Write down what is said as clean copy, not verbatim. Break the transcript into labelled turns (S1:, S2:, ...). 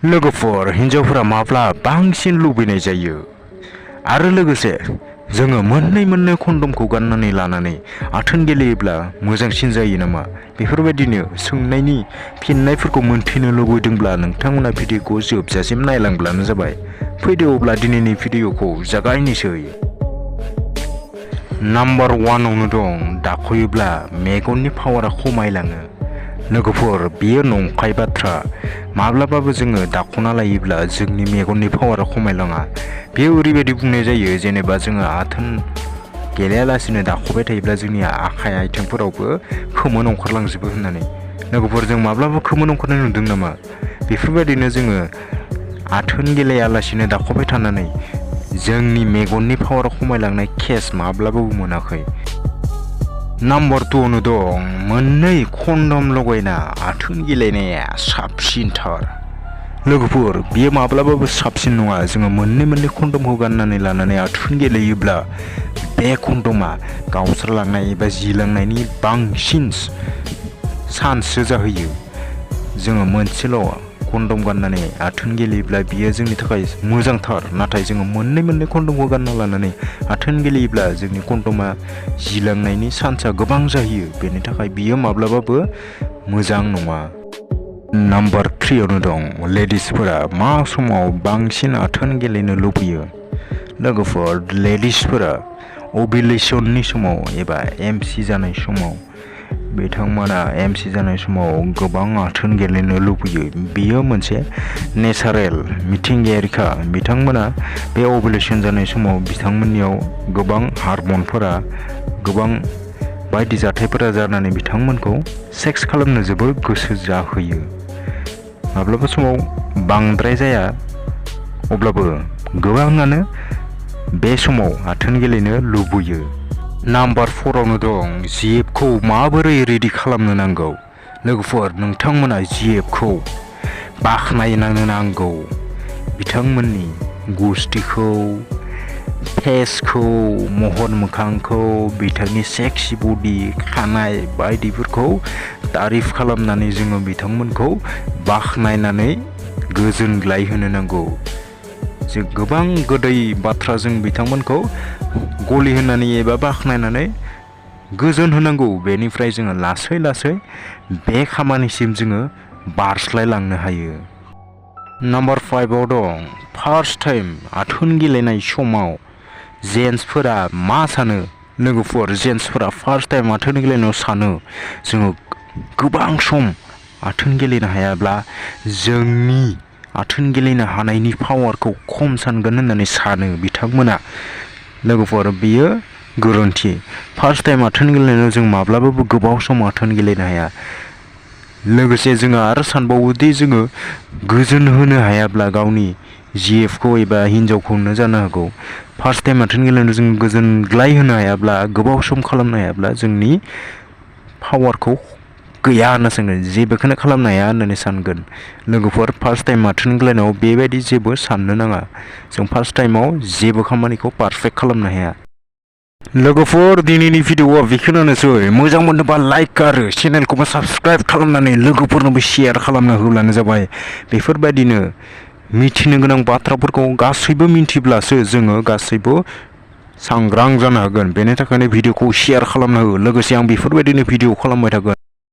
S1: लोगोफोर हिन्जावफोरा माब्ला बांसिन लुबैनाय जायो आरो लोगोसे जोङो मोननै कन्डमखौ गाननानै लानानै आथोन गेलेयोब्ला मोजांसिन जायो नामा बेफोरबायदिनो सोंनायनि फिननायफोरखौ मोनथिनो लुबैदोंब्ला नोंथांमोना भिडिअखौ जोबजासिम नायलांब्लानो जाबाय। फैदो अब्ला दिनैनि भिडिअखौ जागायनोसै। नाम्बार 1 आवनो दं दाखयोब्ला मेगननि पावारा खमायलाङो। लोगोफोर बेयो नंखाय बाथ्रा। माब्लाबाबो जोङो दाखना लायोब्ला जोंनि मेगननि पावारा खमायलाङा। बेयो ओरैबायदि बुंनाय जायो जेनेबा जोङो आथोन गेलेयालासिनो दाखबाय थायोब्ला जोंनि आखाइ आथिंफोरावबो खोमोन ओंखारलांजोबो होननानै। लोगोफोर जों माब्लाबा खोमोन ओंखारनाय नुदों नामा? बेफोरबायदिनो जोङो आथोन गेलेयालासिनो दाखबाय थानानै जोंनि मेगननि पावारा खमायलांनाय केस माब्लाबाबो मोनाखै। नाम्बार 2 आवनो दं मोननै कन्डम लगायना आथोन गेलेनाया साबसिनथार। लोगोफोर बेयो माब्लाबाबो साबसिन नङा। जोङो मोननै कन्डमखौ गाननानै लानानै आथोन गेलेयोब्ला बे कन्डमा गावस्रालांनाय एबा जिलांनायनि बांसिन चान्स जाहैयो। जोङो मोनसेल' कन्डम गाननानै आथोन गेलेयोब्ला बियो जोंनि थाखाय मोजांथार। नाथाय जोङो मोननै कन्डमखौ गानना लानानै आथोन गेलेयोब्ला जोंनि कन्डमा जिलांनायनि चान्सआ गोबां जाहैयो। बेनि थाखाय बियो माब्लाबाबो मोजां नङा। नाम्बार 3 आवनो दं लेडिसफोरा मा समाव बांसिन आथोन गेलेनो लुबैयो। लोगोफोर लेडिसफोरा ओभुलेसननि समाव एबा एमसि जानाय समाव बिथांमोना एमसि जानाय समाव गोबां आथोन गेलेनो लुबैयो। बेयो मोनसे नेचारेल मिथिंगायारिखा। बिथांमोना बे ओभुलेसन जानाय समाव बिथांमोननियाव गोबां हार्मनफोरा गोबां बायदि जाथायफोरा जानानै बिथांमोनखौ सेक्स खालामनो जोबोर गोसो जाहोयो। माब्लाबा समाव बांद्राय जाया अब्लाबो गोबाङानो बे समाव आथोन गेलेनो लुबैयो। नाम्बार 4 आवनो दं जिएफखौ माबोरै रेडि खालामनो नांगौ। लोगोफोर नोंथांमोना जिएफखौ बाखनायनो नांगौ। बिथांमोननि गुस्थिखौ, फेसखौ, महर मोखांखौ, बिथांनि सेक्सि बडि, खानाय बायदिफोरखौ तारिफ खालामनानै जोङो बिथांमोनखौ बाखनायनानै गोजोनग्लाय होनो नांगौ। जों गोबां गोदै बाथ्रा जों बिथांमोनखौ गलि होनानै एबा बाखनायनानै गोजोन होनांगौ। बेनिफ्राय जोङो लासै बे खामानिसिम जोङो बारस्लायलांनो हायो। नाम्बार 5 आव दं फार्स्ट टाइम आथोन गेलेनाय समाव जेन्ट्सफोरा मा सानो। लोगोफोर जेन्ट्सफोरा फार्स्ट टाइम आथोन गेलेनायाव सानो जोङो गोबां सम आथोन गेलेनो हायाब्ला जोंनि आथोन गेलेनो हानायनि पावारखौ खम सानगोन होननानै सानो बिथांमोना। लोगोफोर बेयो गोरोन्थि। फार्स्ट टाइम आथोन गेलेनायाव जों माब्लाबाबो गोबाव सम आथोन गेलेनो हाया। लोगोसे जोङो आरो सानबावोदि जोङो गोजोन होनो हायाब्ला गावनि जिएफखौ एबा हिन्जावखौनो जानो हागौ। फार्स्ट टाइम आथोन गेलेनायाव जों गोजोनग्लाय होनो हायाब्ला गोबाव सम खालामनो हायाब्ला जोंनि पावारखौ गैया होनना सानगोन। जेबोखौनो खालामनो हाया होननानै सानगोन। लोगोफोर फार्स्ट टाइम आथोन गेलेनायाव बेबायदि जेबो साननो नाङा। जों फार्स्ट टाइमाव जेबो खामानिखौ पारफेक्ट खालामनो हाया। लोगोफोर दिनैनि भिडिअआ बेखिनियानोसै। मोजां मोनोबा लाइक आरो चेनेलखौबो साबस्क्राइब खालामनानै लोगोफोरनोबो शेयार खालामना होब्लानो जाबाय। बेफोरबायदिनो मिथिनो गोनां बाथ्राफोरखौ गासैबो मिथिब्लासो जोङो गासैबो सांग्रां जानो हागोन। बेनि थाखायनो भिडिअखौ शेयार खालामना हो। लोगोसे आं बेफोरबायदिनो भिडिअ खालामबाय थागोन।